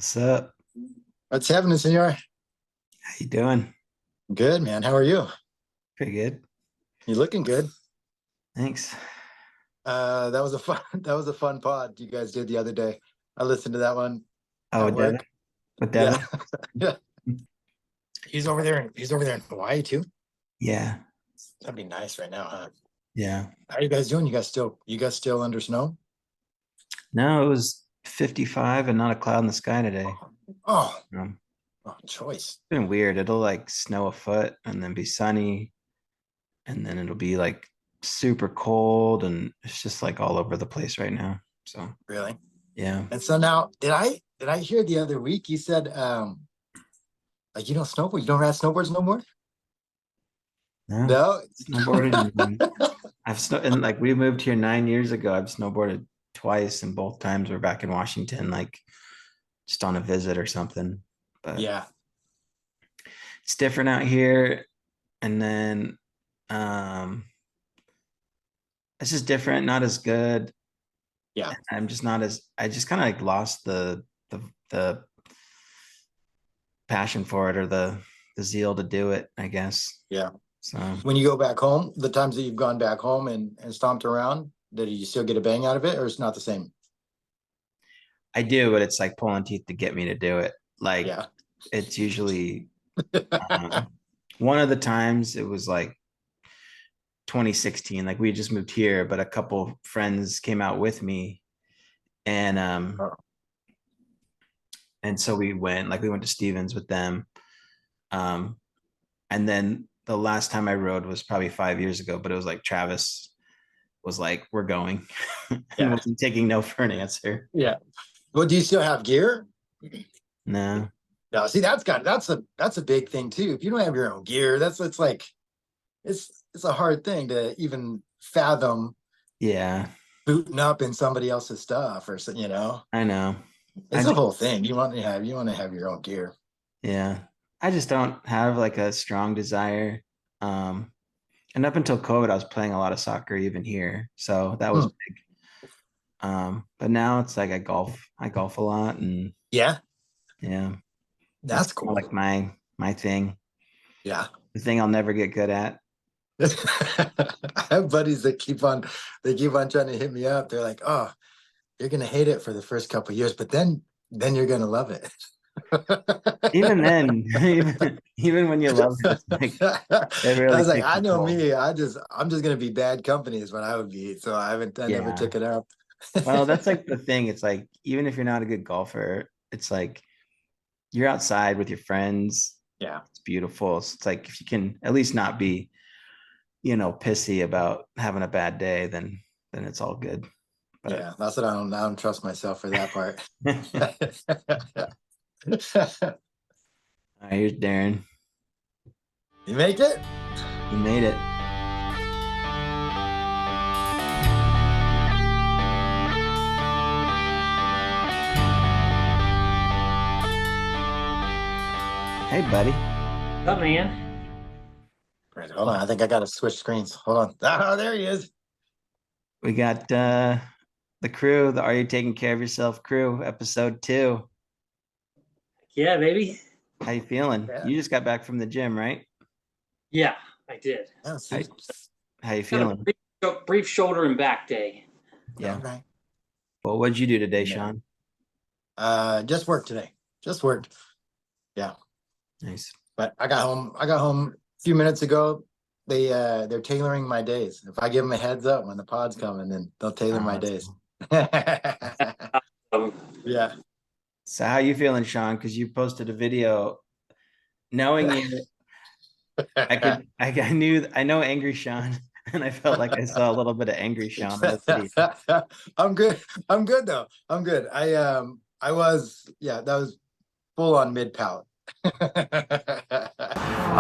What's up? What's happening, senor? How you doing? Good, man. How are you? Pretty good. You looking good. Thanks. That was a fun that was a fun pod you guys did the other day. I listened to that one Oh, at with Devin? work. With Yeah. Devin? Yeah. He's over there in Hawaii too. Yeah. That'd be nice right now, huh? Yeah. How are you guys doing? You guys still under snow? No, it was 55 and not a cloud in the sky today. Oh, It's oh, choice. been weird. It'll like snow a foot and then be sunny and then it'll be like super cold and it's just like all over the place right now. So, Really? yeah. And so now, did I hear the other week you said like you don't snowboard, you don't ride snowboards no more? No, No. snowboarding. I've snow and like we moved here 9 years ago. I've snowboarded twice and both times we're back in Washington, like just on a visit or something. But Yeah. it's different out here. And then um it's just different, not as good. Yeah. I'm just not as I just kind of like lost the passion for it or the zeal to do it, I guess. Yeah. So When you go back home, the times that you've gone back home and stomped around, did you still get a bang out of it, or it's not the same? I do, but it's like pulling teeth to get me to do it. Like Yeah. it's usually um, one of the times it was like 2016, like we had just moved here, but a couple friends came out with me and Oh, and so we went to Stevens with them. Um and then the last time I rode was probably 5 years ago, but it was like Travis was like, we're going and yeah. wasn't taking no for an answer. Yeah. Well, do you still have gear? No. No, see, that's a big thing too. If you don't have your own gear, it's like it's a hard thing to even fathom Yeah, booting up in somebody else's stuff or so. I know. I It's a just whole thing. You want to have your own gear. yeah. I just don't have like a strong desire. Um and up until COVID, I was playing a lot of soccer even here. So that was Hmm. big. But now it's like I golf a lot and Yeah, yeah, that's that's kind of cool. like my thing. Yeah. The thing I'll never get good at. I have buddies that keep on trying to hit me up. They're like, "Oh, you're gonna hate it for the first couple of years, but then you're gonna love it." Even then, even when you love it, it's like it I really was like, takes I a know toll. me. I'm just gonna be bad company is what I would be. So I never Yeah. took it up. Well, that's like the thing. It's like even if you're not a good golfer, it's like you're outside with your friends. Yeah, It's beautiful. It's like if you can at least not be, pissy about having a bad day, then it's all good. But yeah. That's what I don't trust myself for that part. all right, here's Darren. You make it? He made it. Hey, buddy. Up, man. Right, hold on. I think I gotta switch screens. Hold on. Oh, there he is. We got the crew, the Are You Taking Care of Yourself crew, episode 2. Yeah, baby. How you feeling? Yeah. You just got back from the gym, right? Yeah, I did. Yeah, How, see? how you Had a feeling? brief shoulder and back day. Yeah. Okay. Well, what'd you do today, Yeah. Sean? Just worked today. Just worked. Yeah. Nice. But I got home a few minutes ago. They're tailoring my days. If I give them a heads up when the pod's coming, then they'll tailor Oh, my that's days. cool. Um, Yeah. So how you feeling, Sean? Because you posted a video. Knowing you, I know Angry Sean, and I felt like I saw a little bit of Angry Sean in the video. I'm good. I'm good though. I'm good. I was, yeah, that was full on mid pout. I'm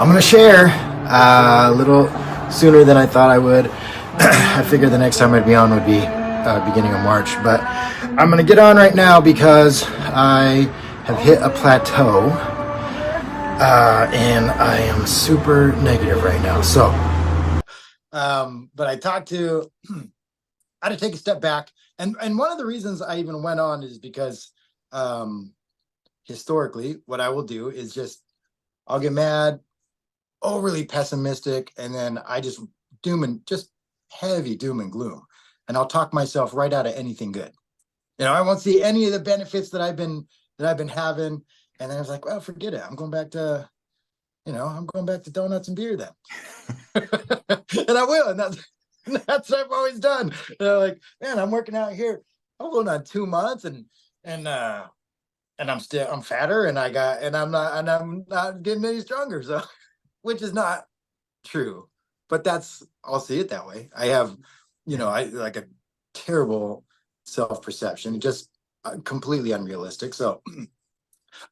gonna share a little sooner than I thought I would. I figured the next time I'd be on would be beginning of March, but I'm gonna get on right now because I have hit a plateau, and I am super negative right now. So, but I talked to, I had to take a step back, and one of the reasons I even went on is because, historically, what I will do is I'll get mad, overly pessimistic, and then I just just heavy doom and gloom. And I'll talk myself right out of anything good. I won't see any of the benefits that I've been having. And then I was like, well, forget it. I'm going back to, I'm going back to donuts and beer then. And I will. And that's what I've always done. And I'm like, man, I'm working out here. I'm going on 2 months and I'm fatter and I'm not getting any stronger. So, which is not true, but I'll see it that way. I have, I like a terrible self-perception, just completely unrealistic. So,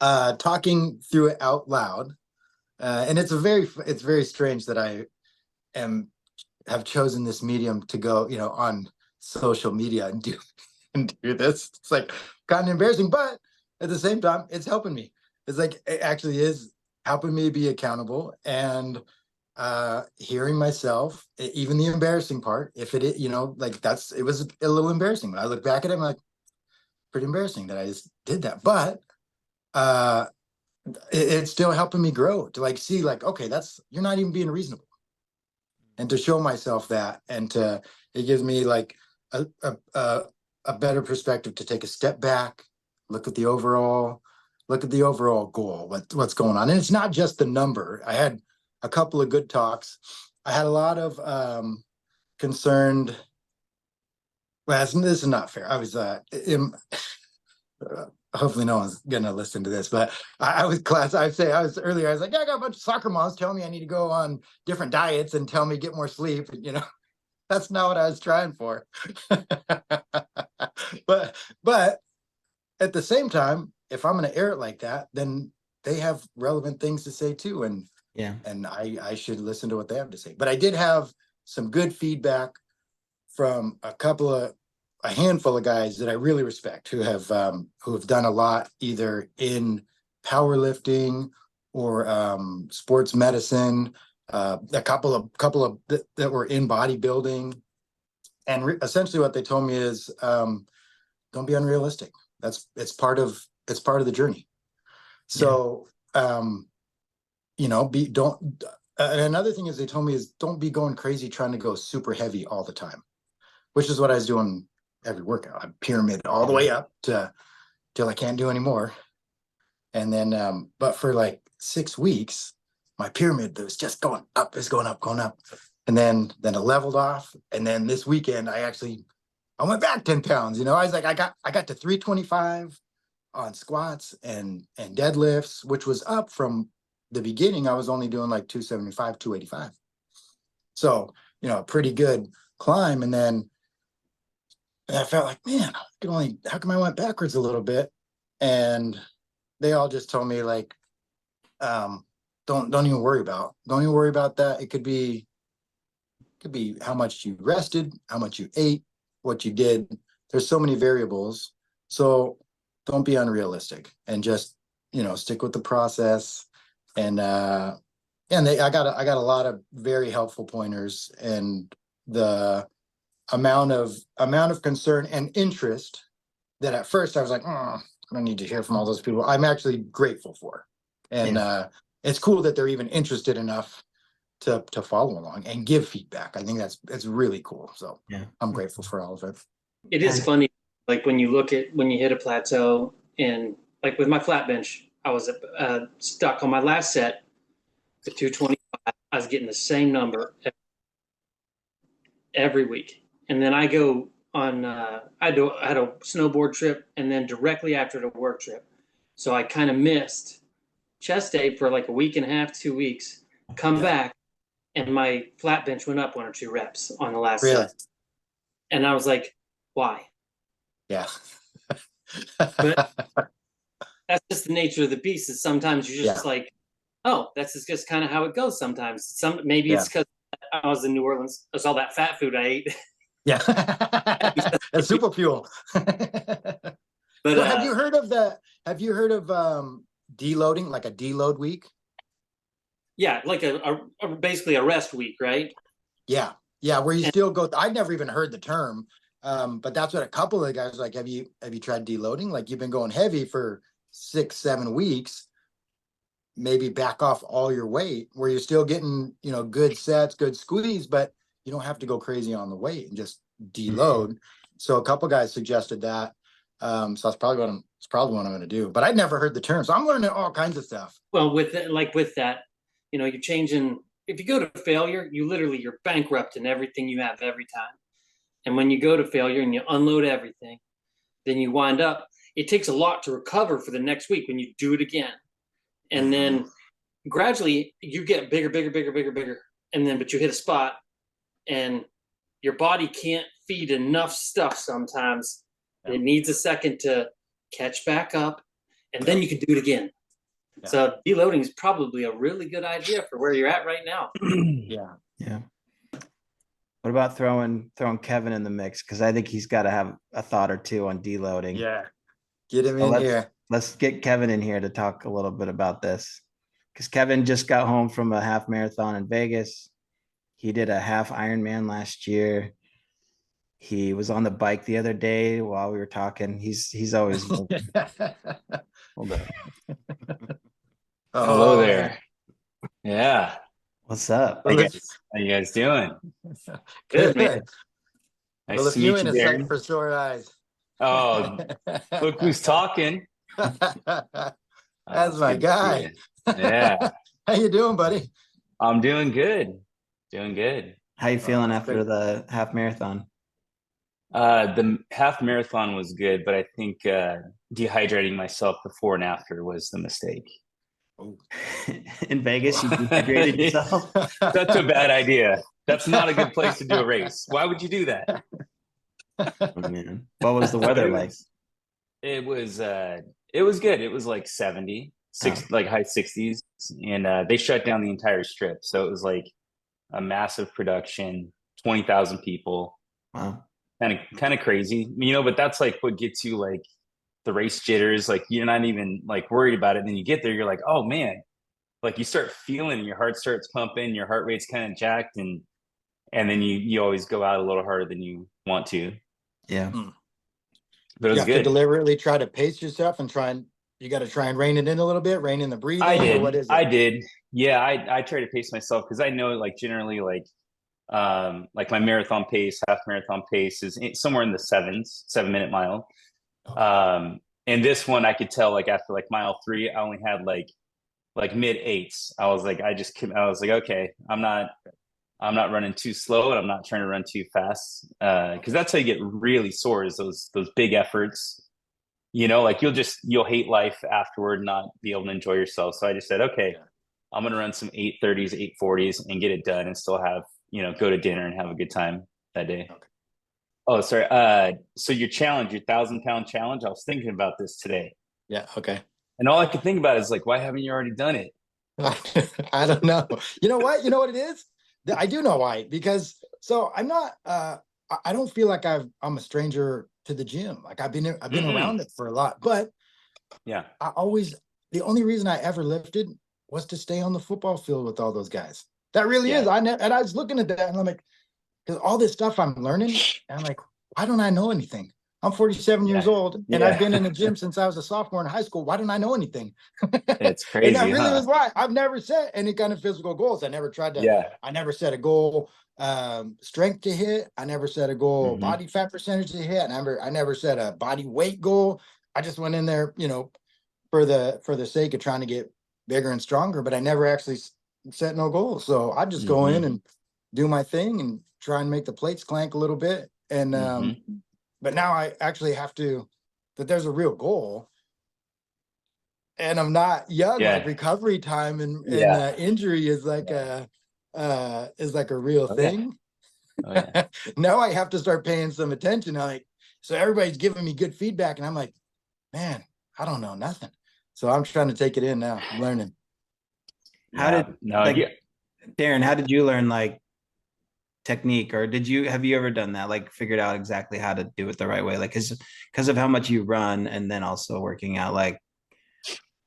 talking through it out loud, and it's very strange that I have chosen this medium to go, on social media and do this. It's like kind of embarrassing, but at the same time, it's helping me. It's like, it actually is helping me be accountable and hearing myself, even the embarrassing part, if it, it was a little embarrassing. When I look back at it, I'm like, pretty embarrassing that I just did that. But it's still helping me grow to see okay, you're not even being reasonable, and to show myself that, and it gives me a better perspective to take a step back, look at the overall goal, what's going on. And it's not just the number. I had a couple of good talks. I had a lot of concerned. Well, this is not fair. I was hopefully no one's gonna listen to this, but I was earlier, I was like, yeah, I got a bunch of soccer moms telling me I need to go on different diets and tell me get more sleep. That's not what I was trying for. but at the same time, if I'm going to air it like that, then they have relevant things to say too. And I should listen to what they have to say. But I did have some good feedback from a handful of guys that I really respect, who have done a lot either in powerlifting or sports medicine, a couple of that were in bodybuilding. And essentially what they told me is, don't be unrealistic. It's part of the journey. So, and another thing is they told me is, don't be going crazy trying to go super heavy all the time, which is what I was doing every workout. I pyramid all the way up till I can't do anymore. And then, but for 6 weeks, my pyramid was just going up, going up. And then it leveled off. And then this weekend, I went back 10 pounds. I was like, I got to 325 on squats and deadlifts, which was up from the beginning. I was only doing 275, 285. So, a pretty good climb. And then I felt like, man, how come I went backwards a little bit? And they all just told me don't even worry about that. It could be how much you rested, how much you ate, what you did. There's so many variables. So don't be unrealistic and just, stick with the process. And I got a lot of very helpful pointers, and the amount of concern and interest that at first I was like, I don't need to hear from all those people, I'm actually grateful for. And it's cool that they're even interested enough to follow along and give feedback. I think that's really cool. So I'm grateful for all of it. It is funny, when you hit a plateau, and with my flat bench, I was stuck on my last set at 225. I was getting the same number every week. And then I go on, I had a snowboard trip, and then directly after the work trip. So I kind of missed chest day for a week and a half, 2 weeks, come back, and my flat bench went up 1 or 2 reps on the last set. And I was like, why? Yeah. But that's just the nature of the beast, is sometimes you're just oh, that's just kind of how it goes sometimes. Maybe it's because I was in New Orleans. It's all that fat food I ate. Yeah. That's super fuel. But so have you heard of deloading, like a deload week? Yeah, basically a rest week, right? Yeah, where you still go. I never even heard the term, but that's what a couple of guys have you tried deloading? You've been going heavy for 6-7 weeks, maybe back off all your weight where you're still getting, good sets, good squeeze, but you don't have to go crazy on the weight and just deload. So a couple guys suggested that. So that's probably what I'm going to do. But I'd never heard the term, so I'm learning all kinds of stuff. Well, with that, you're changing. If you go to failure, you're bankrupt in everything you have every time. And when you go to failure and you unload everything, then you wind up. It takes a lot to recover for the next week when you do it again, and then gradually you get bigger, and then but you hit a spot, and your body can't feed enough stuff sometimes. It needs a second to catch back up, and then you can do it again. Yeah. So deloading is probably a really good idea for where you're at right now. Yeah. What about throwing Kevin in the mix? Because I think he's got to have a thought or two on deloading. Yeah. Get him in here. Let's get Kevin in here to talk a little bit about this. Because Kevin just got home from a half marathon in Vegas. He did a half Ironman last year. He was on the bike the other day while we were talking. He's always hold up. Hello there. Yeah. What's up? How you guys doing? Good, man. Nice well, to if you meet in you, a sight Darren. for sore eyes. Oh, look who's talking. That's my guy. Yeah. How you doing, buddy? I'm doing good. Doing good. How you feeling after the half marathon? The half marathon was good, but I think dehydrating myself before and after was the mistake. In Vegas, you dehydrated yourself? That's a bad idea. That's not a good place to do a race. Why would you do that? Oh, man. What was the weather like? It was good. It was like 70, like high 60s, and they shut down the entire strip. So it was like a massive production, 20,000 people. Wow. Kind of crazy, but that's like what gets you like the race jitters. Like you're not even like worried about it. And then you get there, you're like, oh man, like you start feeling it, your heart starts pumping, your heart rate's kind of jacked, and then you always go out a little harder than you want to. Yeah. But it was you have good. To deliberately try to pace yourself and you got to try and rein it in a little bit, rein in the breathing. I did. Or what is it? I did. Yeah, I try to pace myself because I know like generally like my marathon pace, half marathon pace is somewhere in the 7-minute mile. Okay. And this one I could tell like after like mile 3, I only had like mid 8s. I was like, okay, I'm not running too slow and I'm not trying to run too fast. Cause that's how you get really sore is those big efforts, like you'll hate life afterward, not be able to enjoy yourself. So I just said, okay, I'm going to run some 8:30s, 8:40s and get it done and still have, go to dinner and have a good time that day. Okay. Oh, sorry. So your 1,000-pound challenge, I was thinking about this today. Yeah. Okay. And all I could think about is like, why haven't you already done it? I don't know. You know what? You know what it is? I do know why, because so I'm not, I don't feel like I'm a stranger to the gym. Like I've been around it for a lot, but yeah, the only reason I ever lifted was to stay on the football field with all those guys. That really is. And I was looking at that and I'm like, because all this stuff I'm learning, and I'm like, why don't I know anything? I'm 47 years old and I've been in the gym since I was a sophomore in high school. Why don't I know anything? It's crazy. And that really was why I've never set any kind of physical goals. I never tried to, I never set a goal, strength to hit. I never set a goal, body fat percentage to hit. I never set a body weight goal. I just went in there, for the sake of trying to get bigger and stronger, but I never actually set no goals. So I just go in and do my thing and try and make the plates clank a little bit. And, but now I actually have to, that there's a real goal and I'm not young, like recovery time and injury is like a real thing. Oh, yeah. Now I have to start paying some attention. So everybody's giving me good feedback and I'm like, man, I don't know nothing. So I'm trying to take it in now. I'm learning. Darren, how did you learn like technique, or have you ever done that, like figured out exactly how to do it the right way, like because of how much you run and then also working out, like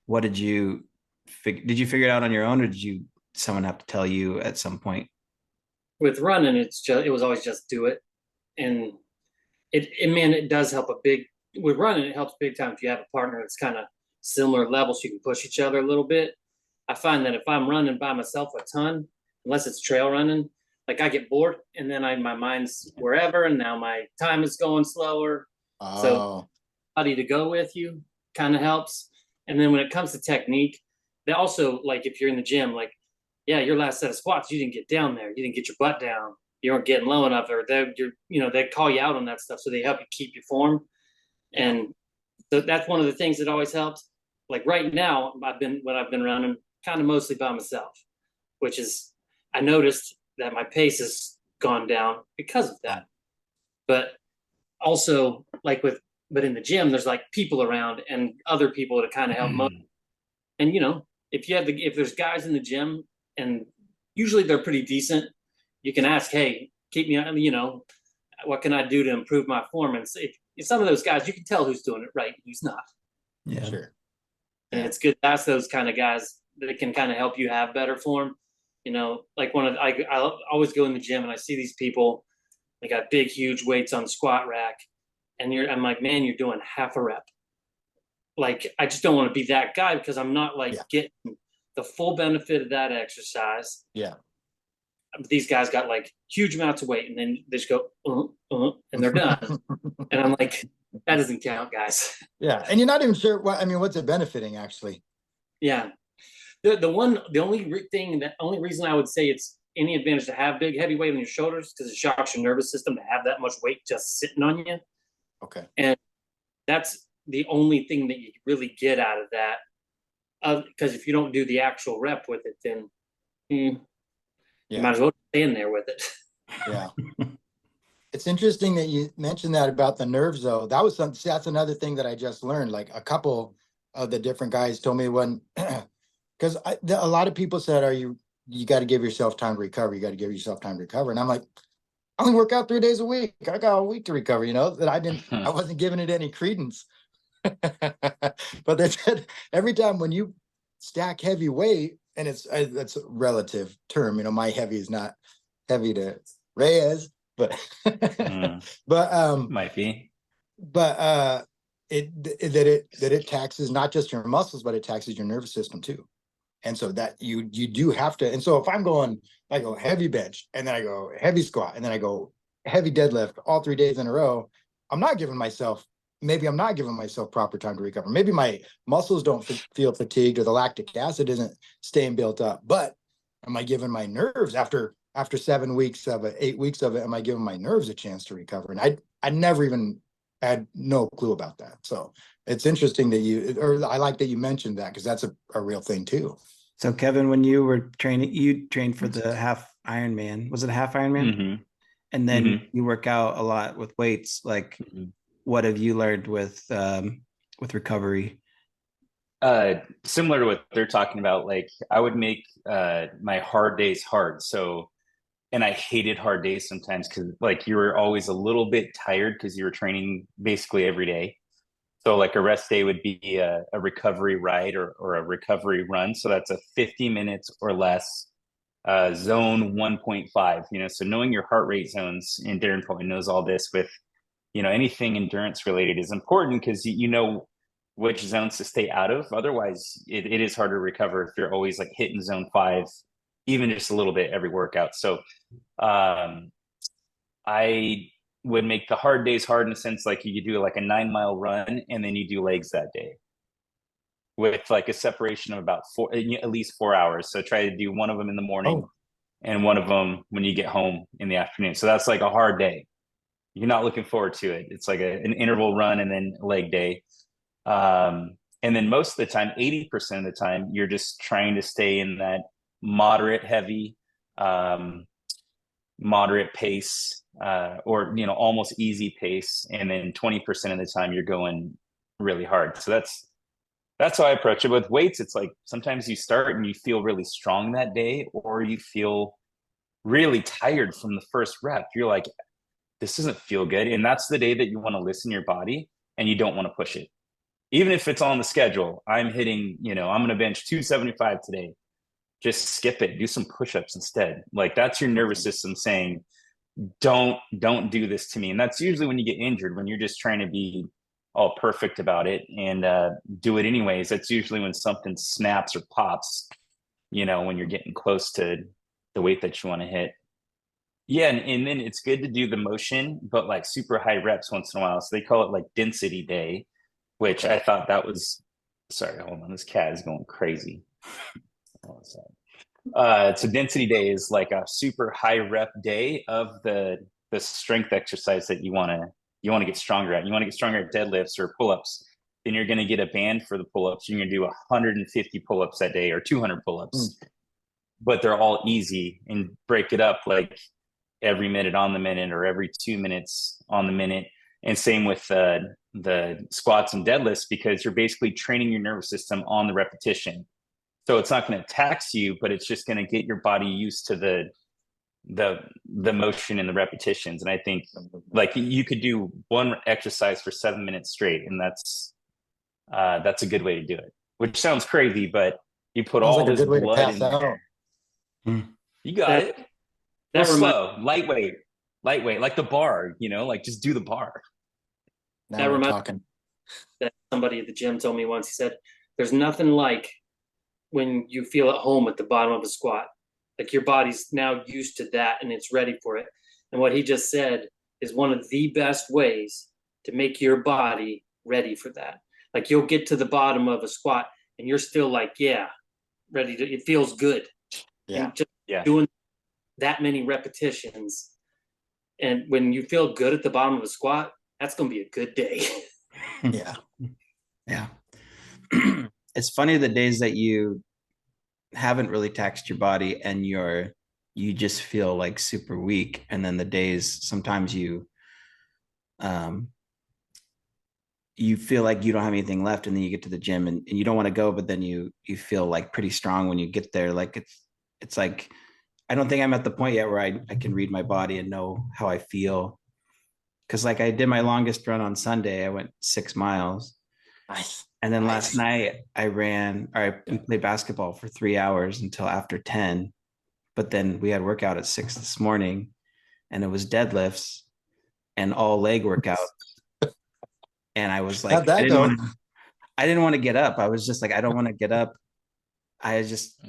what did you figure it out on your own, or did someone have to tell you at some point? With running, it was always just do it, and it does help with running. It helps big time if you have a partner that's kind of similar levels, so you can push each other a little bit. I find that if I'm running by myself a ton, unless it's trail running, like I get bored and then my mind's wherever, and now my time is going slower. So somebody to go with you kind of helps. And then when it comes to technique, they also, like if you're in the gym, like, yeah, your last set of squats, you didn't get down there, you didn't get your butt down, you weren't getting low enough, or they call you out on that stuff, so they help you keep your form. And so that's one of the things that always helps. Like right now, I've been running kind of mostly by myself, which is, I noticed that my pace has gone down because of that. But also, but in the gym, there's like people around and other people to kind of help motivate. And if there's guys in the gym, and usually they're pretty decent, you can ask, hey, keep me, what can I do to improve my form? And if some of those guys, you can tell who's doing it right and who's not. Yeah, sure. And it's good to ask those kind of guys that can kind of help you have better form. Like I always go in the gym and I see these people, they got big, huge weights on the squat rack, and I'm like, man, you're doing half a rep. Like, I just don't want to be that guy, because I'm not getting the full benefit of that exercise. Yeah. These guys got like huge amounts of weight, and then they just go, and they're done. And I'm like, that doesn't count, guys. Yeah. And you're not even sure what's it benefiting actually? Yeah. The only reason I would say it's any advantage to have big, heavy weight on your shoulders, because it shocks your nervous system to have that much weight just sitting on you. Okay. And that's the only thing that you really get out of that. Because if you don't do the actual rep with it, then you might as well stand there with it. Yeah. It's interesting that you mentioned that about the nerves, though. That's another thing that I just learned. Like, a couple of the different guys told me because a lot of people said, you got to give yourself time to recover. You got to give yourself time to recover. And I'm like, I only work out 3 days a week. I got a week to recover, that I wasn't giving it any credence. But they said every time when you stack heavy weight, and that's a relative term, my heavy is not heavy to Reyes, but but might be, but it taxes not just your muscles, but it taxes your nervous system too. And so that you do have to. And so if I go heavy bench, and then I go heavy squat, and then I go heavy deadlift all 3 days in a row, maybe I'm not giving myself proper time to recover. Maybe my muscles don't feel fatigued, or the lactic acid isn't staying built up. But am I giving my nerves after 7 weeks of it, 8 weeks of it, am I giving my nerves a chance to recover? And I never even had no clue about that. So it's interesting that I like that you mentioned that, because that's a real thing too. So Kevin, when you were training, you trained for the half Ironman. Was it a half Ironman? Mm-hmm. And then you work out a lot with weights. Like, what have you learned with recovery? Similar to what they're talking about. Like, I would make my hard days hard. So, and I hated hard days sometimes, because like you were always a little bit tired because you were training basically every day. So like a rest day would be a recovery ride or a recovery run. So that's a 50 minutes or less, zone 1.5, so knowing your heart rate zones, and Darren probably knows all this with, anything endurance related is important, because you know which zones to stay out of. Otherwise it is harder to recover if you're always like hitting zone 5, even just a little bit every workout. So I would make the hard days hard in the sense, like, you do like a 9-mile run, and then you do legs that day with like a separation of about at least 4 hours. So try to do one of them in the morning and one of them when you get home in the afternoon. So that's like a hard day. You're not looking forward to it. It's like an interval run and then leg day. And then most of the time, 80% of the time, you're just trying to stay in that moderate heavy, moderate pace, or almost easy pace, and then 20% of the time you're going really hard. So that's how I approach it. With weights, it's like sometimes you start and you feel really strong that day, or you feel really tired from the first rep. You're like, this doesn't feel good, and that's the day that you want to listen to your body, and you don't want to push it, even if it's on the schedule. I'm hitting, I'm going to bench 275 today. Just skip it. Do some push-ups instead. Like, that's your nervous system saying, don't do this to me. And that's usually when you get injured, when you're just trying to be all perfect about it and do it anyways. That's usually when something snaps or pops, when you're getting close to the weight that you want to hit. Yeah, and then it's good to do the motion, but like super high reps once in a while. So they call it like density day, which I thought that was, sorry, hold on, this cat is going crazy. So density day is like a super high rep day of the strength exercise that you want to get stronger at. You want to get stronger at deadlifts or pull-ups. Then you're going to get a band for the pull-ups. You're going to do 150 pull-ups that day or 200 pull-ups, but they're all easy, and break it up like every minute on the minute or every 2 minutes on the minute. And same with the squats and deadlifts, because you're basically training your nervous system on the repetition. So it's not going to tax you, but it's just going to get your body used to the motion and the repetitions. And I think like you could do one exercise for 7 minutes straight, and that's a good way to do it. Which sounds crazy, but you put Sounds all like a this good way to blood pass in out. there. You got That- it. That Real reminds slow, lightweight, like the bar. Like just do the bar. Now That we're reminds- talking. that somebody at the gym told me once. He said, "There's nothing like when you feel at home at the bottom of a squat. Like your body's now used to that and it's ready for it." And what he just said is one of the best ways to make your body ready for that. Like you'll get to the bottom of a squat and you're still like, yeah, ready to. It feels good. Yeah. And just Yeah. doing that many repetitions, and when you feel good at the bottom of a squat, that's going to be a good day. Yeah. Yeah. It's funny the days that you haven't really taxed your body and you just feel like super weak, and then the days sometimes you feel like you don't have anything left, and then you get to the gym and you don't want to go, but then you feel like pretty strong when you get there. Like it's like I don't think I'm at the point yet where I can read my body and know how I feel. Cause like I did my longest run on Sunday. I went 6 miles. Nice. And then Nice. last night I played basketball for 3 hours until after 10. But then we had workout at 6 this morning, and it was deadlifts and all leg workout. And I was like, How'd that go? I didn't want to get up. I was just like, I don't want to get up. I just,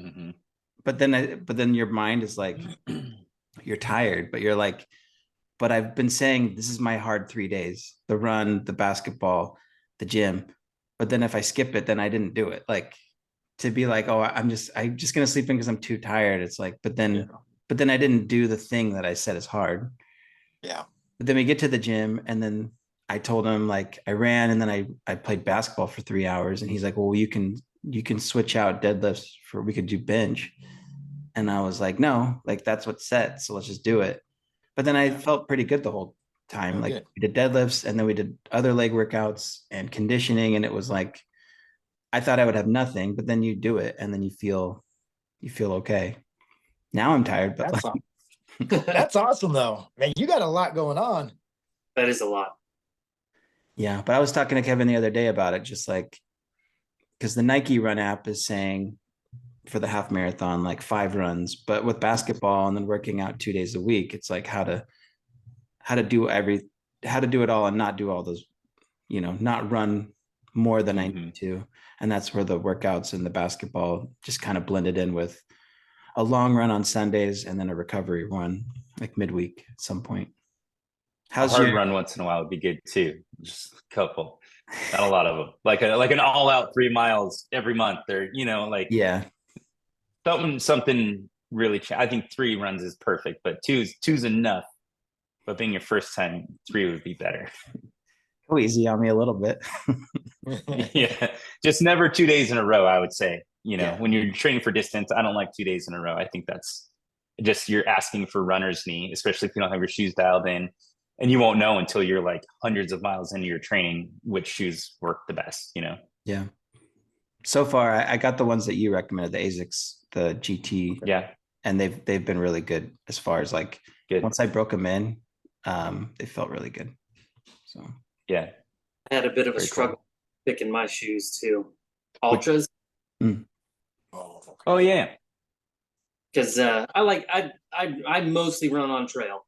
but then your mind is like, you're tired, but you're like, but I've been saying this is my hard 3 days: the run, the basketball, the gym. But then if I skip it, then I didn't do it. Like to be like, oh, I'm just gonna sleep in because I'm too tired. It's like, but then I didn't do the thing that I said is hard. Yeah. But then we get to the gym, and then I told him like I ran, and then I played basketball for 3 hours, and he's like, well, you can switch out deadlifts we could do bench. And I was like, no, like that's what's set, so let's just do it. But then I felt pretty good the whole time. Like we did deadlifts, and then we did other leg workouts and conditioning, and it was like I thought I would have nothing, but then you do it, and then you feel okay. Now I'm tired, but That's awesome though. Man, you got a lot going on. That is a lot. yeah. But I was talking to Kevin the other day about it, just like because the Nike Run app is saying for the half marathon like 5 runs, but with basketball and then working out 2 days a week, it's like how to do it all and not do all those, not run more than I need to. And that's where the workouts and the basketball just kind of blended in with a long run on Sundays and then a recovery run like midweek at some point. How's a hard run once in a while would be good too. Just a couple, not a lot of them. Like an all out 3 miles every month. Or yeah, something really. I think 3 runs is perfect, but two's enough. But being your first time, 3 would be better. Go easy on me a little bit. Yeah, just never 2 days in a row. I would say, when you're training for distance, I don't like 2 days in a row. I think that's just you're asking for runner's knee, especially if you don't have your shoes dialed in, and you won't know until you're like hundreds of miles into your training which shoes work the best. Yeah. So far, I got the ones that you recommended, the ASICs, the GT. Yeah, and they've been really good as far as like good. Once I broke them in, they felt really good. So yeah, I had a bit of a struggle picking my shoes too. Ultras. Oh yeah. Because I mostly run on trail.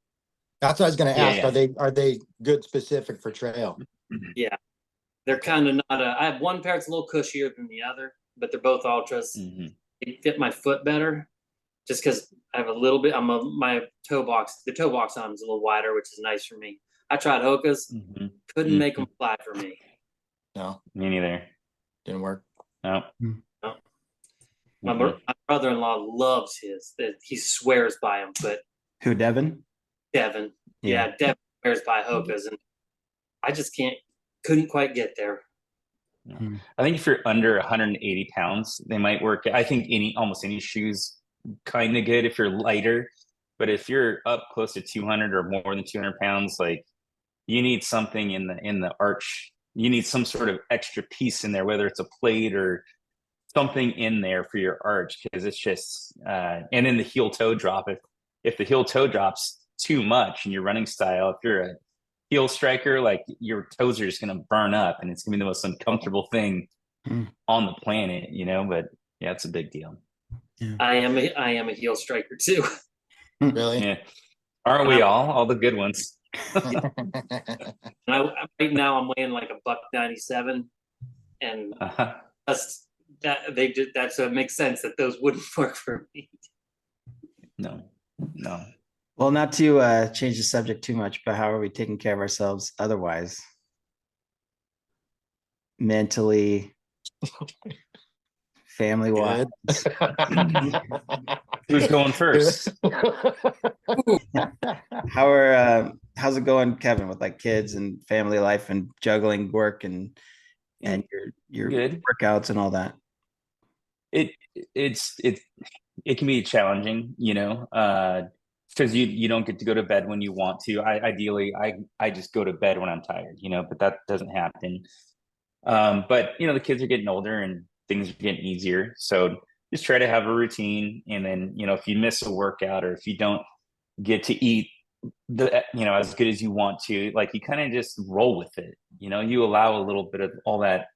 That's what I was going to ask. Yeah. Are they good specific for trail? Yeah. They're kind of not I have one pair that's a little cushier than the other, but they're both ultras. They fit my foot better just because I have a little bit, my toe box, the toe box on is a little wider, which is nice for me. I tried Hoka's, couldn't make them fly for me. No, me neither. didn't work. No. No. My brother-in-law loves his. He swears by them, but Who, Devin? Devin, yeah, Devin swears by Hoka's, and I just couldn't quite get there. I think if you're under 180 pounds, they might work. I think almost any shoes kind of good if you're lighter, but if you're up close to 200 or more than 200 pounds, like you need something in the arch. You need some sort of extra piece in there, whether it's a plate or something in there for your arch, because it's just and in the heel toe drop, if the heel toe drops too much in your running style, if you're a heel striker, like your toes are just going to burn up and it's going to be the most uncomfortable thing on the planet, but yeah, it's a big deal. Yeah. I am a heel striker too. Really? Yeah. Aren't we all the good ones? Right now I'm weighing like $197, and so it makes sense that those wouldn't work for me. No. Well, not to change the subject too much, but how are we taking care of ourselves otherwise? Mentally, family-wise. Who's going first? How's it going, Kevin, with like kids and family life and juggling work and your good workouts and all that? It can be challenging, because you don't get to go to bed when you want to. Ideally, I just go to bed when I'm tired, but that doesn't happen. But the kids are getting older and things are getting easier, so just try to have a routine. And then if you miss a workout or if you don't get to eat as good as you want to, like, you kind of just roll with it. You allow a little bit of all that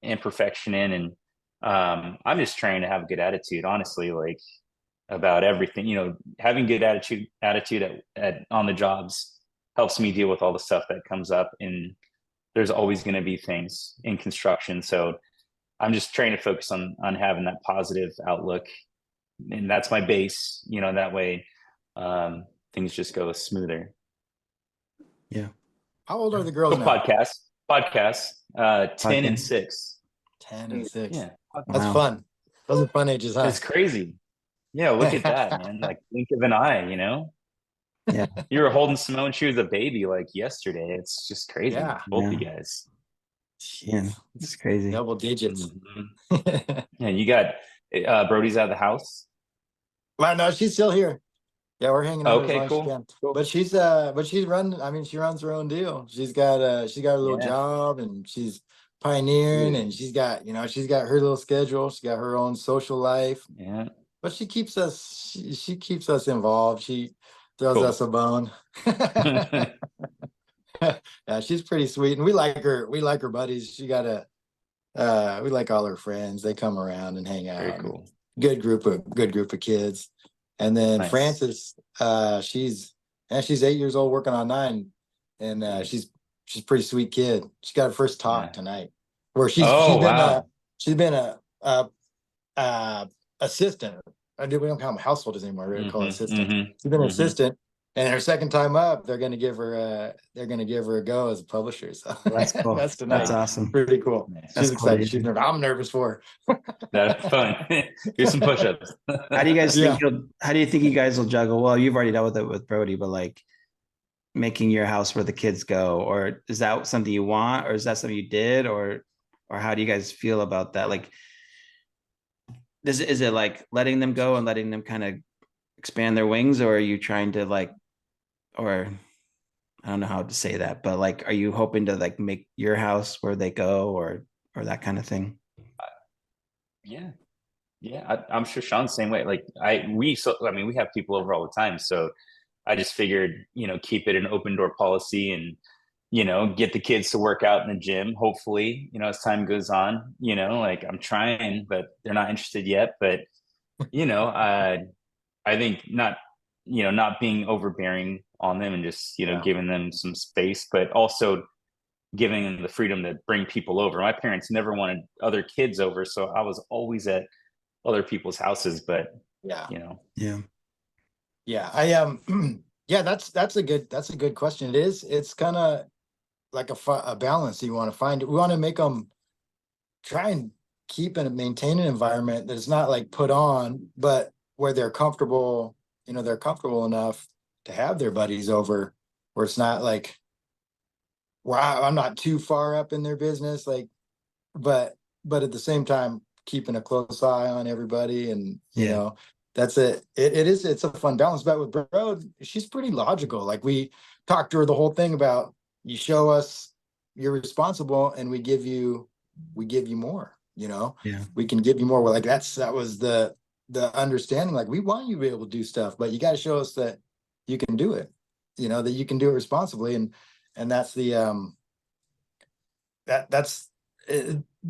imperfection in, and I'm just trying to have a good attitude, honestly, like about everything. Having good attitude on the jobs helps me deal with all the stuff that comes up, and there's always going to be things in construction. So I'm just trying to focus on having that positive outlook, and that's my base. That way things just go smoother. Yeah. How old are the girls now? Podcasts. 10 and 6. 10 and 6. Yeah, that's fun. Those are fun ages, huh? It's crazy. Yeah, look at that, man. Like, blink of an eye, Yeah. You were holding Simone, she was a baby like yesterday. It's just crazy. Yeah. Both you guys. Yeah, it's crazy. Double digits. Yeah, you got Brody's out of the house. Well, no, she's still here. Yeah, we're hanging out. Okay, cool. But she's running. I mean, she runs her own deal. She's got a little job, and she's pioneering, and she's got her little schedule. She's got her own social life. Yeah. But she keeps us involved. She throws us a bone. Yeah, she's pretty sweet, and we like her. We like her buddies. She got we like all her friends. They come around and hang out. Very cool. Good group of kids. And then nice. Frances, she's 8 years old, working on 9, and she's a pretty sweet kid. She got her first talk tonight, where she's been a assistant. We don't call them householders anymore. We call assistant. She's been an assistant, and her second time up, they're going to give her a go as a publisher. So that's cool. That's tonight. That's awesome. Pretty cool. She's excited. Cool. She's nervous. I'm nervous for her. That's fun. Do some push-ups. How do you guys think? How do you think you guys will juggle? Well, you've already dealt with it with Brody, but like making your house where the kids go, or is that something you want, or is that something you did, or how do you guys feel about that? Like, is it like letting them go and letting them kind of expand their wings, or are you trying to like, or I don't know how to say that, but like, are you hoping to like make your house where they go, or that kind of thing? Yeah. I'm sure Sean's the same way. Like we have people over all the time, so I just figured, keep it an open door policy, and get the kids to work out in the gym, hopefully, as time goes on. Like, I'm trying, but they're not interested yet. But I think not being overbearing on them, and just giving them some space, but also giving them the freedom to bring people over. My parents never wanted other kids over, so I was always at other people's houses. But Yeah. Yeah. Yeah. Yeah, that's a good question. It's kind of like a balance you want to find. We want to make them try and keep and maintain an environment that's not like put on, but where they're comfortable, they're comfortable enough to have their buddies over, where it's not like, wow, I'm not too far up in their business, like, but at the same time, keeping a close eye on everybody, and Yeah. that's it. It's a fun balance. But with Bro, she's pretty logical. Like, we talked to her the whole thing about, you show us you're responsible, and we give you more. Yeah. We can give you more. Well, like, that was the understanding. Like, we want you to be able to do stuff, but you got to show us that you can do it. That you can do it responsibly, and that's the that's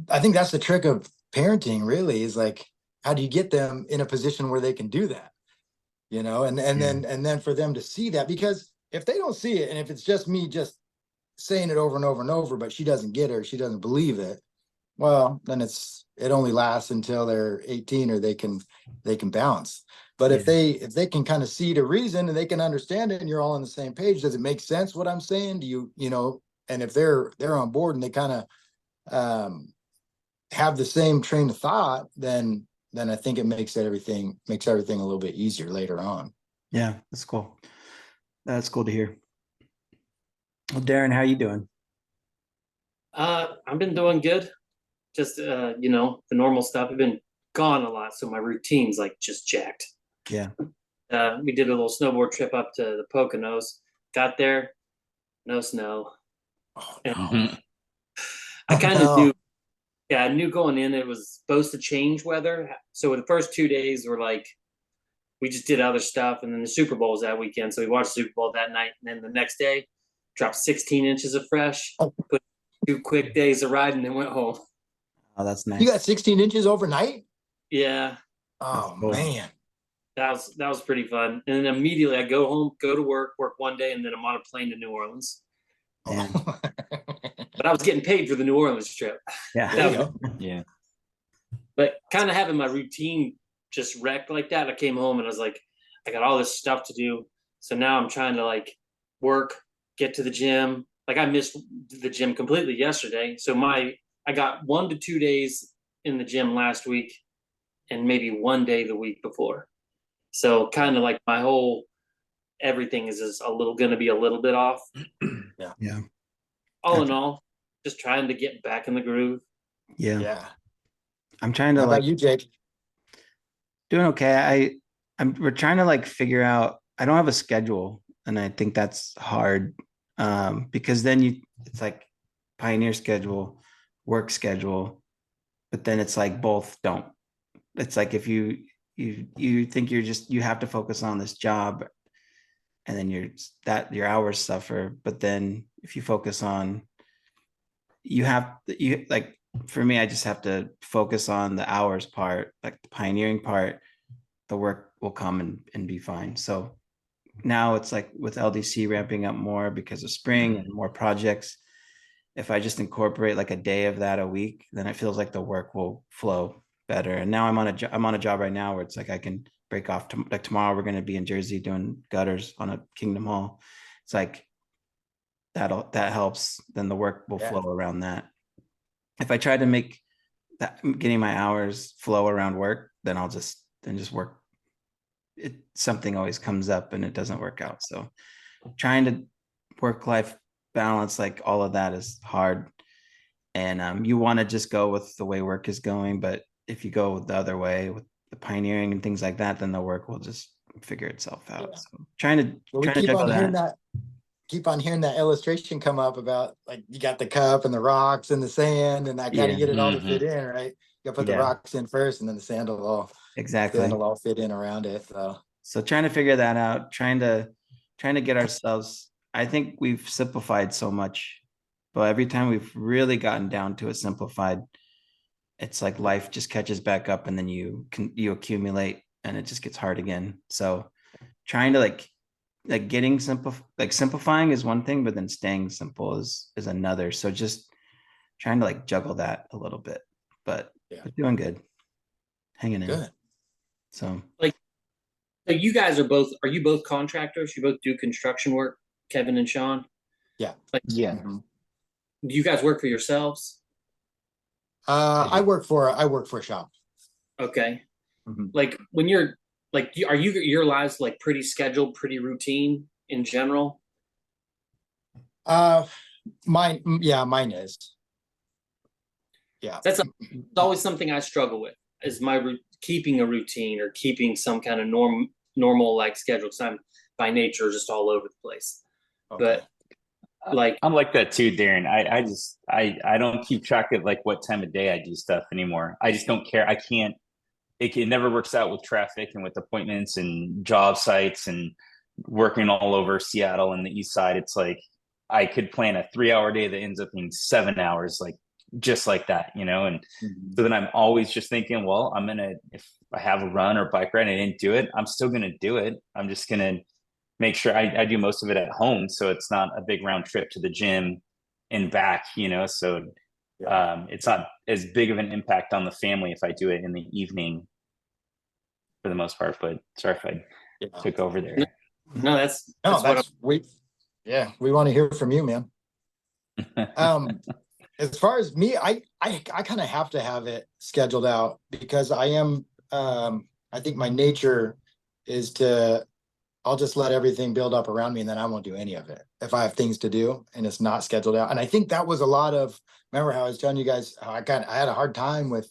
I think that's the trick of parenting, really, is like, how do you get them in a position where they can do that? And then for them to see that, because if they don't see it, and if it's just me just saying it over and over and over, but she doesn't get it, or she doesn't believe it, well, then it only lasts until they're 18, or they can bounce. But if they can kind of see the reason, and they can understand it, and you're all on the same page, does it make sense what I'm saying? Do and if they're on board, and they kind of have the same train of thought, then I think it makes everything a little bit easier later on. Yeah, that's cool. That's cool to hear. Well, Darren, how you doing? I've been doing good. Just the normal stuff. I've been gone a lot, so my routine's like just jacked. Yeah. We did a little snowboard trip up to the Poconos. Got there, no snow. Oh, And Mhm. I kind of no. knew. Yeah, I knew going in it was supposed to change weather. So the first 2 days were like, we just did other stuff, and then the Super Bowl was that weekend, so we watched the Super Bowl that night, and then the next day, dropped 16 inches of fresh. Put 2 quick days of riding, and went home. Oh, that's You nice. got 16 inches overnight? Yeah, That's Oh, cool. man. that was pretty fun. And then immediately I go home, go to work 1 day, and then I'm on a plane to New Orleans. Yeah. But I was getting paid for the New Orleans trip. Yeah. There you go. Yeah. But kind of having my routine just wrecked like that, I came home and I was like, I got all this stuff to do. So now I'm trying to like work, get to the gym. Like, I missed the gym completely yesterday. So I got 1 to 2 days in the gym last week, and maybe 1 day the week before. So kind of like my whole everything is just gonna be a little bit off. Yeah. All in all, just trying to get back in the groove. Yeah. Yeah. I'm trying to How like about you, Jake? doing okay. We're trying to like figure out, I don't have a schedule, and I think that's hard. Because then it's like pioneer schedule, work schedule, but then it's like both don't. It's like if you think you have to focus on this job, and then your hours suffer. But then if you focus on, you like, for me, I just have to focus on the hours part, like the pioneering part. The work will come and be fine. So now it's like with LDC ramping up more because of spring and more projects, if I just incorporate like a day of that a week, then it feels like the work will flow better. And now I'm on a job right now where it's like I can break off like tomorrow we're going to be in Jersey doing gutters on a Kingdom Hall. It's like that helps. Then the work will flow around that. If I try to make that getting my hours flow around work, then I'll just work. Something always comes up and it doesn't work out. So trying to work-life balance, like all of that is hard. And you want to just go with the way work is going, but if you go the other way with the pioneering and things like that, then the work will just figure itself out. Yeah. So trying We to juggle keep on hearing that illustration come up about, like, you got the cup and the rocks and the sand, and I got to Yeah. get it all to Mhm. fit in, right? You got to put the Yeah. rocks in first, and then the sand will all Exactly. fit in around it. So trying to figure that out, trying to get ourselves. I think we've simplified so much, but every time we've really gotten down to it simplified, it's like life just catches back up, and then you accumulate, and it just gets hard again. So trying to like like getting simple, like simplifying is one thing, but then staying simple is another. So just trying to like juggle that a little bit, but Yeah. doing good, hanging in. Good. So Like, so you guys are you both contractors? You both do construction work, Kevin and Sean? Yeah. Like, Yeah. Mhm. do you guys work for yourselves? I work for a shop. Okay. Mhm. Like when you're like, are you your lives like pretty scheduled, pretty routine in general? Uh, mine is. Yeah. That's always something I struggle with is keeping a routine or keeping some kind of normal like schedule. Because I'm by nature just all over the place. Okay. But like, I'm like that too, Darren. I don't keep track of like what time of day I do stuff anymore. I just don't care. I can't. It never works out with traffic and with appointments and job sites and working all over Seattle and the East Side. It's like I could plan a 3 hour day that ends up being 7 hours, like just like that, you know. And Mhm. so then I'm always just thinking, well, if I have a run or bike ride and I didn't do it, I'm still gonna do it. I'm just gonna make sure I do most of it at home, so it's not a big round trip to the gym and back, you know. So Yeah. it's not as big of an impact on the family if I do it in the evening for the most part. But sorry if I Yeah. took over there. no, No, that's what we want to hear from you, man. As far as me, I kind of have to have it scheduled out because I think my nature is I'll just let everything build up around me and then I won't do any of it if I have things to do and it's not scheduled out. And I think that was a lot of, remember how I was telling you guys how I had a hard time with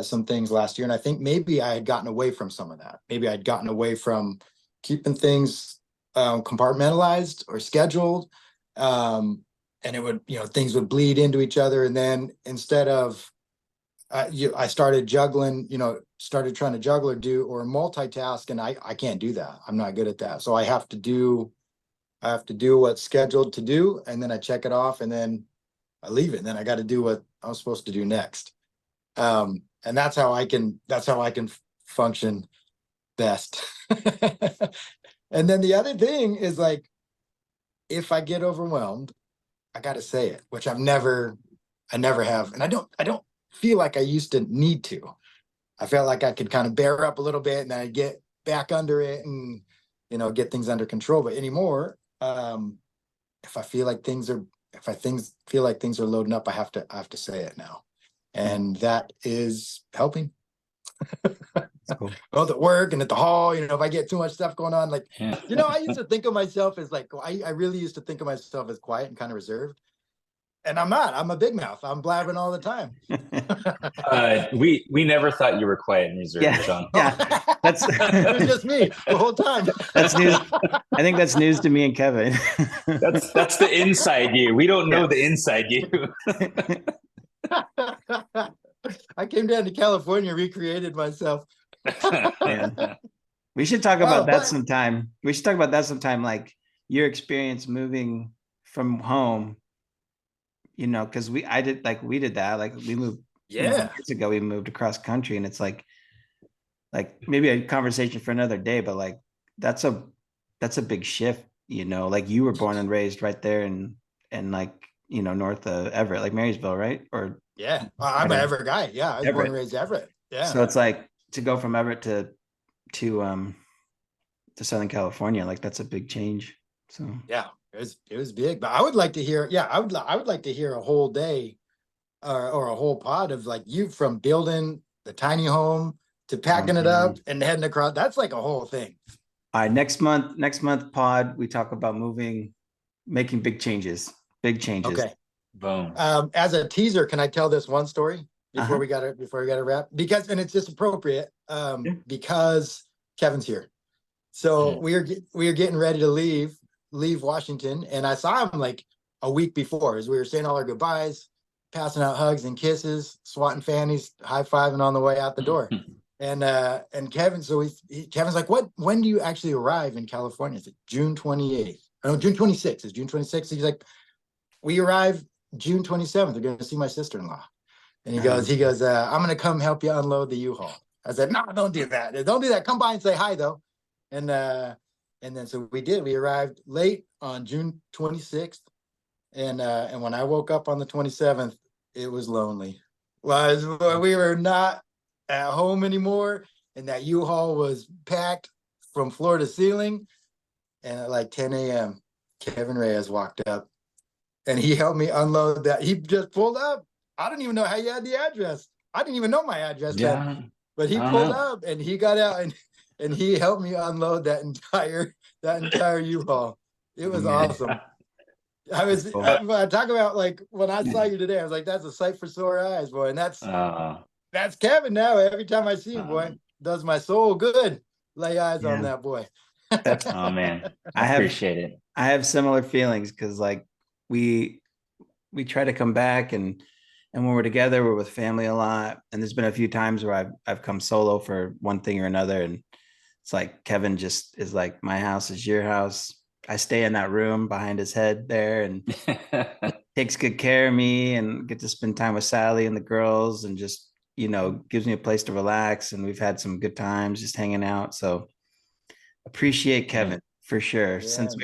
some things last year. And I think maybe I had gotten away from some of that. Maybe I'd gotten away from keeping things compartmentalized or scheduled. And it would, things would bleed into each other. And then instead of, I started juggling, started trying to juggle or multitask, and I can't do that. I'm not good at that. So I have to do what's scheduled to do, and then I check it off, and then I leave it. And then I got to do what I'm supposed to do next. And that's how I can function best. And then the other thing is like, if I get overwhelmed, I got to say it, which I never have. And I don't feel like I used to need to. I felt like I could kind of bear up a little bit and then I get back under it and, get things under control. But anymore, if I feel like things are loading up, I have to say it now. And that is helping. cool. Both at work and at the hall, if I get too much stuff going on, like, Yeah. I used to think of myself as like, I really used to think of myself as quiet and kind of reserved. And I'm not. I'm a big mouth. I'm blabbing all the time. We never thought you were quiet and reserved, Yeah, Sean. yeah, that's It was just me the whole time. that's news. I think that's news to me and Kevin. That's the inside you. We don't know the inside you. I came down to California, recreated myself. Man. We should talk about that sometime. We should talk about that sometime, like your experience moving from home, because we did that. Like we moved years ago, we moved across country, and it's like maybe a conversation for another day, but like that's a big shift, like you were born and raised right there and like, north of Everett, like Marysville, right? Or yeah, I'm an Everett guy. Yeah, I was born and raised Everett. Yeah. So it's like to go from Everett to Southern California, like that's a big change. So yeah, it was big. But I would like to hear, I would like to hear a whole day or a whole pod of like you from building the tiny home to packing it up and heading across. That's like a whole thing. All right, next month pod, we talk about making big changes. Okay. Boom. As a teaser, can I tell this one story before we got to wrap? Because it's just appropriate because Kevin's here. So we are getting ready to leave Washington, and I saw him like a week before as we were saying all our goodbyes, passing out hugs and kisses, swatting fannies, high-fiving on the way out the door. And Kevin, so Kevin's like, when do you actually arrive in California? It's like June 28th. No, June 26th. It's June 26th. He's like, we arrive June 27th. We're going to see my sister-in-law. And he goes, I'm going to come help you unload the U-Haul. I said, no, don't do that. Don't do that. Come by and say hi though. And And then so we did. We arrived late on June 26th, and when I woke up on the 27th, it was lonely. We were not at home anymore, and that U-Haul was packed from floor to ceiling. And at like 10 a.m., Kevin Reyes walked up, and he helped me unload that. He just pulled up. I didn't even know how you had the address. I didn't even know my address then. But he pulled up, and he got out, and he helped me unload that entire U-Haul. It was awesome. I talk about, like, when I saw you today, I was like, that's a sight for sore eyes, boy. And that's Kevin now. Every time I see him, boy, does my soul good. Lay eyes on that boy. Oh man, I appreciate it. I have similar feelings because, like, we try to come back, and when we're together, we're with family a lot. And there's been a few times where I've come solo for one thing or another, and it's like Kevin just is like, my house is your house. I stay in that room behind his head there, and takes good care of me, and get to spend time with Sally and the girls, and just, gives me a place to relax. And we've had some good times just hanging out. So appreciate Kevin for sure. Yeah, since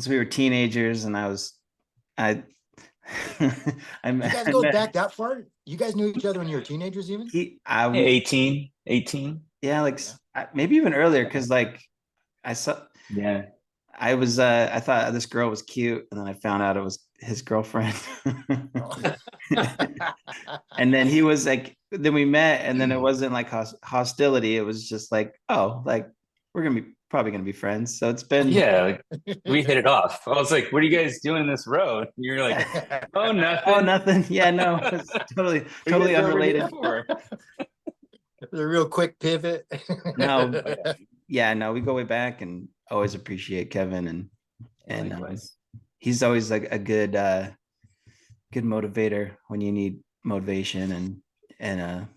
we were teenagers, and I you guys go back that far? You guys knew each other when you were teenagers, even? 18. Yeah, like maybe even earlier, because like I saw. Yeah. I thought this girl was cute, and then I found out it was his girlfriend. And then he was like, then we met, and then it wasn't like hostility. It was just like, oh, like, we're probably gonna be friends. So it's been, like, we hit it off. I was like, what are you guys doing this road? You're like, oh, nothing. Oh, nothing. Yeah, no, it's totally unrelated. A real quick pivot. No, yeah, no, we go way back, and always appreciate Kevin, and he's always like a good motivator when you need motivation, and a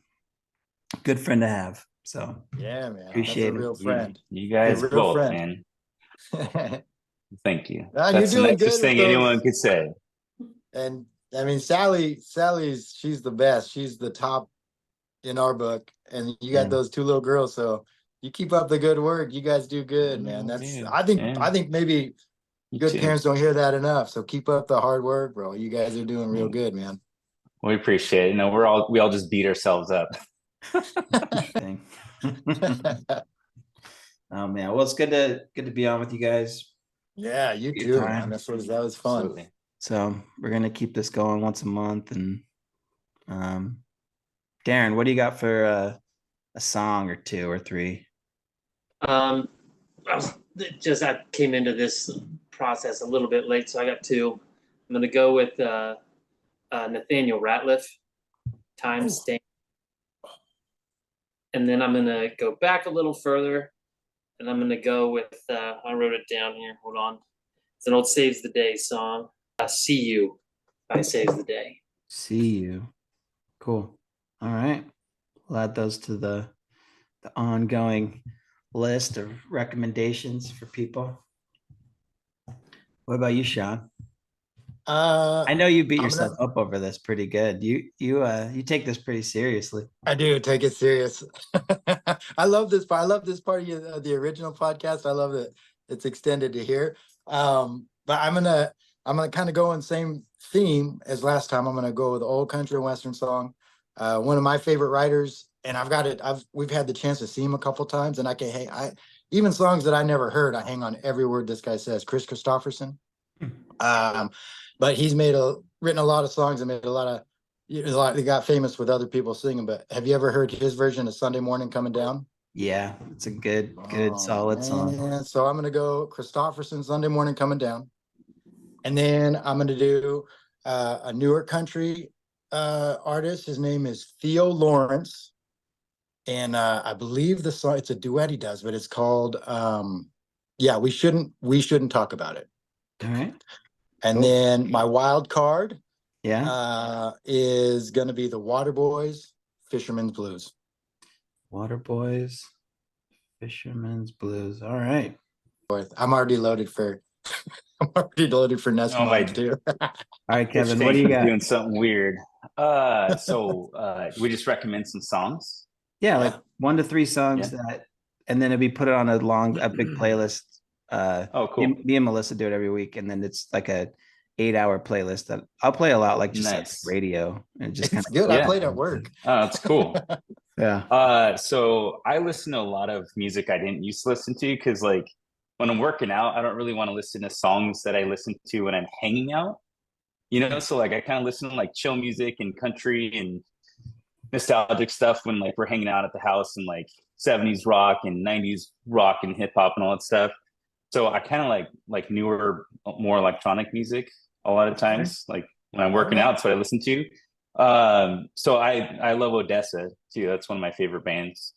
good friend to have. So yeah, man, appreciate a real friend. You guys both, man. Thank you. That's the nicest thing anyone could say. And I mean, she's the best. She's the top in our book, and you got those two little girls. So you keep up the good work. You guys do good, man. I think maybe good parents don't hear that enough. So keep up the hard work, bro. You guys are doing real good, man. We appreciate it. No, we all just beat ourselves up. Oh man, well, it's good to be on with you guys. Yeah, you too, man. That was fun. Absolutely. So we're gonna keep this going once a month. And Darren, what do you got for a song or two or three? I came into this process a little bit late, so I got two. I'm gonna go with Nathaniel Ratliff, Time Stain. And then I'm gonna go back a little further, and I'm gonna go with I wrote it down here. Hold on. It's an old Saves the Day song. See You by Saves the Day. See You. Cool. All right. We'll add those to the ongoing list of recommendations for people. What about you, Sean? I know you beat yourself up over this pretty good. You take this pretty seriously. I do take it serious. I love this part. I love this part of the original podcast. I love that it's extended to here. But I'm gonna kind of go on the same theme as last time. I'm gonna go with old country and western song. One of my favorite writers, and we've had the chance to see him a couple times, and even songs that I never heard, I hang on every word this guy says. Chris Christopherson. But he's written a lot of songs and made a lot of, he got famous with other people singing. But have you ever heard his version of Sunday Morning Coming Down? Yeah, it's a good solid song. So I'm gonna go Christopherson, Sunday Morning Coming Down, and then I'm gonna do a newer country artist. His name is Theo Lawrence, and I believe the song, it's a duet he does, but it's called we shouldn't talk about it. All right. And then my wild card is going to be the Waterboys, Fisherman's Blues. Waterboys, Fisherman's Blues. All right. I'm already loaded for next month too. All right, Kevin, what do you got? Doing something weird. So we just recommend some songs. Yeah, like 1 to 3 songs that and then it'd be put on a big playlist. Oh, cool. Me and Melissa do it every week, and then it's like a 8-hour playlist that I'll play a lot, like just like Nice. radio, and just kind It's of good. I Yeah. played at work. Oh, that's cool. yeah. So I listen to a lot of music I didn't used to listen to because like when I'm working out, I don't really want to listen to songs that I listen to when I'm hanging out. So like I kind of listen to like chill music and country and nostalgic stuff when like we're hanging out at the house and like 70s rock and 90s rock and hip hop and all that stuff. So I kind of like newer, more electronic music a lot of times. Like when I'm working out, that's what I listen to. So I love Odessa too. That's one of my favorite bands.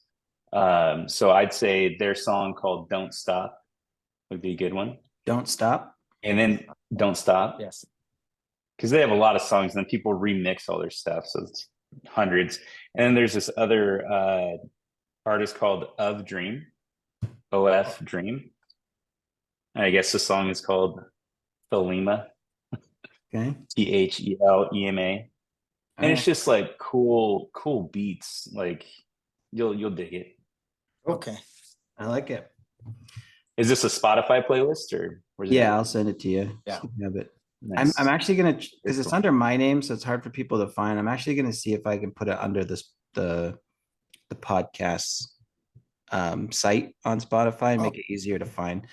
So I'd say their song called "Don't Stop" would be a good one. Don't stop. And then "Don't Stop," Yes. because they have a lot of songs, and then people remix all their stuff, so it's hundreds. And then there's this other artist called Of Dream, OF Dream. I guess the song is called Thelema, Okay. THELEMA. And it's Alright. just like cool beats. Like you'll dig it. Okay. I like it. Is this a Spotify playlist or where's it Yeah, at? I'll send it to you. Yeah. So you have it. Nice. I'm actually gonna, because it's cool. under my name, so it's hard for people to find. I'm actually gonna see if I can put it under the podcast site on Spotify and make it easier to find.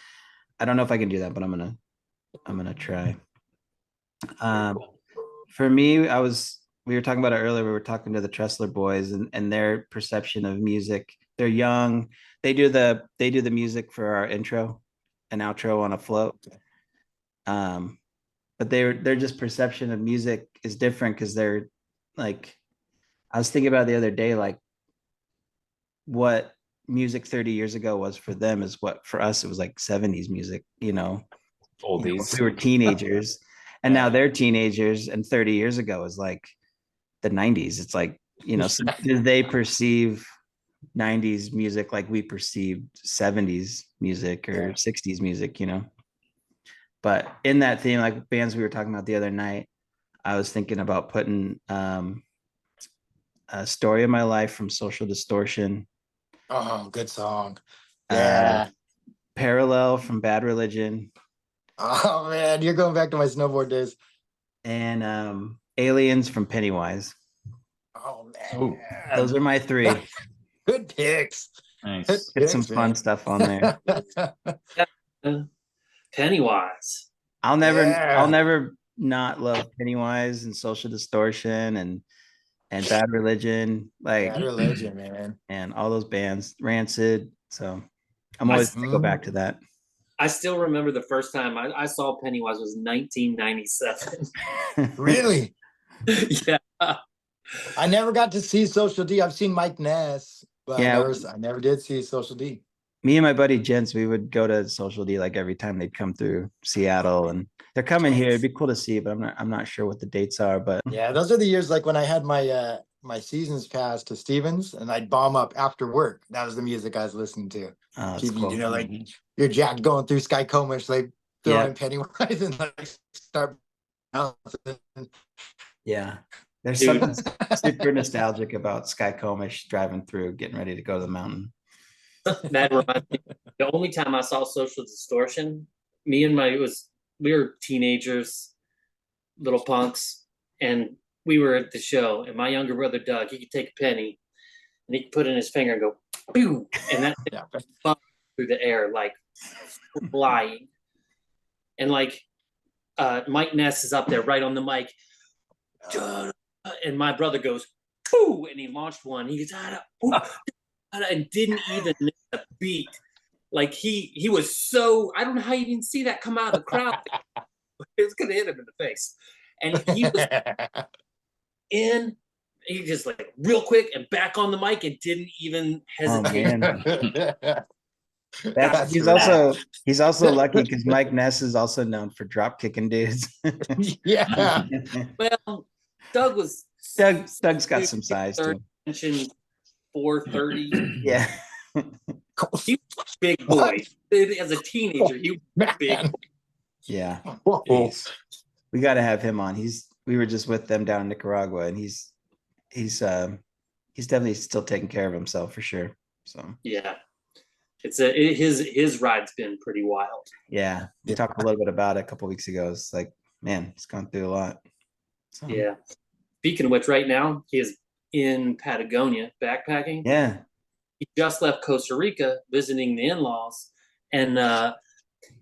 I don't know if I can do that, but I'm gonna try. Very cool. For me, we were talking about it earlier. We were talking to the Tressler boys and their perception of music. They're young. They do the music for our intro and outro on a float. But they're just perception of music is different because they're like, I was thinking about it the other day, like what music 30 years ago was for them is what for us it was like 70s music, Oldies. we were teenagers and now they're teenagers, and 30 years ago is like the 90s. It's like, so did they perceive 90s music like we perceived 70s music or 60s music, but in that theme, like bands we were talking about the other night, I was thinking about putting a Story of My Life from Social Distortion. Oh, good song. Yeah. Parallel from Bad Religion. Oh man, you're going back to my snowboard days. And Aliens from Pennywise. Oh man. Ooh. Those are my three. Good picks. Nice. Get some fun stuff on there. Pennywise. I'll never not love Pennywise and Social Distortion and Bad Religion, like Bad Religion, man. and all those bands, Rancid. So I'm always gonna go back to that. I still remember the first time I saw Pennywise was 1997. Really? Yeah. I never got to see Social D. I've seen Mike Ness, but Yeah. I never did see Social D. Me and my buddy Gents, we would go to Social D like every time they'd come through Seattle, and they're coming here. It'd be cool to see, but I'm not sure what the dates are. But Yeah, those are the years like when I had my my seasons pass to Stevens, and I'd bomb up after work. That was the music I was listening to. that's TV, cool. like you're Jack going through Sky Comish, like throwing Pennywise and like start bouncing. Yeah, there's something super nostalgic about Sky Comish driving through, getting ready to go to the mountain. That reminds me. The only time I saw Social Distortion, we were teenagers, little punks, and we were at the show. And my younger brother Doug, he could take a penny and he could put it in his finger and go, pew, and that through the air like flying. And like Mike Ness is up there right on the mic, and my brother goes, poo, and he launched one. He goes, and didn't even miss a beat. Like he was so, I don't know how you didn't see that come out of the crowd. It was gonna hit him in the face. And he was he just like real quick and back on the mic and didn't even hesitate. He's also lucky because Mike Ness is also known for drop kicking dudes. Yeah. Well, Doug's got some size too. 430. Yeah. He was a big boy. As a teenager, he was big. Yeah. We got to have him on. We were just with them down in Nicaragua, and he's definitely still taking care of himself for sure. So yeah. his ride's been pretty wild. Yeah, we talked a little bit about it a couple weeks ago. It's like, man, he's gone through a lot. So, Yeah. Speaking of which, right now he is in Patagonia backpacking. yeah. He just left Costa Rica visiting the in-laws, and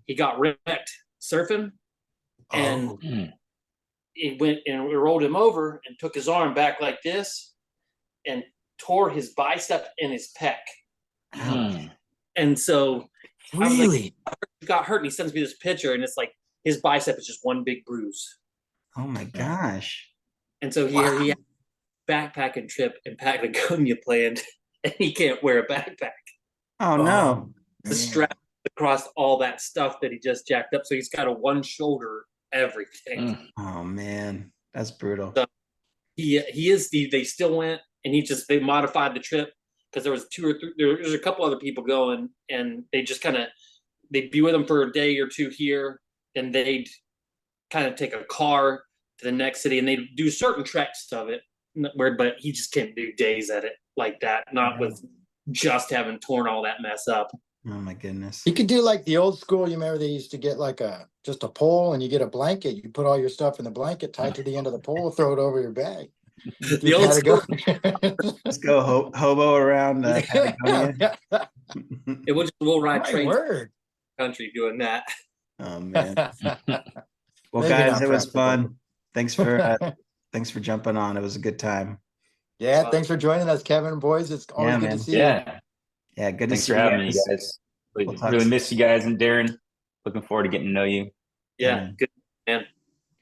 he got wrecked surfing, and he went and we rolled him over and took his arm back like this, and tore his bicep and his pec. And so I was like, he got hurt, and he sends me this picture, and it's like his bicep is just one big bruise. Oh my gosh. And so he had a backpacking trip in Patagonia planned, and he can't wear a backpack. Oh no. The strap across all that stuff that he just jacked up. So he's got a one shoulder everything. Oh man, that's brutal. So they still went, and they modified the trip because there was there's a couple other people going, and they just they'd be with them for a day or two here, and they'd kind of take a car to the next city, and they'd do certain treks of it, but he just can't do days at it like that, not with just having torn all that mess up. Oh my goodness. You could do like the old school. You remember they used to get like just a pole, and you get a blanket. You put all your stuff in the blanket, tied to the end of the pole, throw it over your bag. The old school. Let's go hobo around Patagonia. We'll ride trains Word. country doing that. Oh man. Well, Maybe guys, not it was practical. fun. Thanks for jumping on. It was a good time. Yeah, thanks for joining us, Kevin. Boys, it's always good man. to see you. Yeah, good to Thanks see for you having me, guys. guys. We'll talk Really soon. miss you guys, and Darren. Looking forward to getting to know you. Yeah, good man.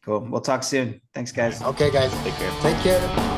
Cool. We'll talk soon. Thanks, guys. Okay, guys. Take care. Take care.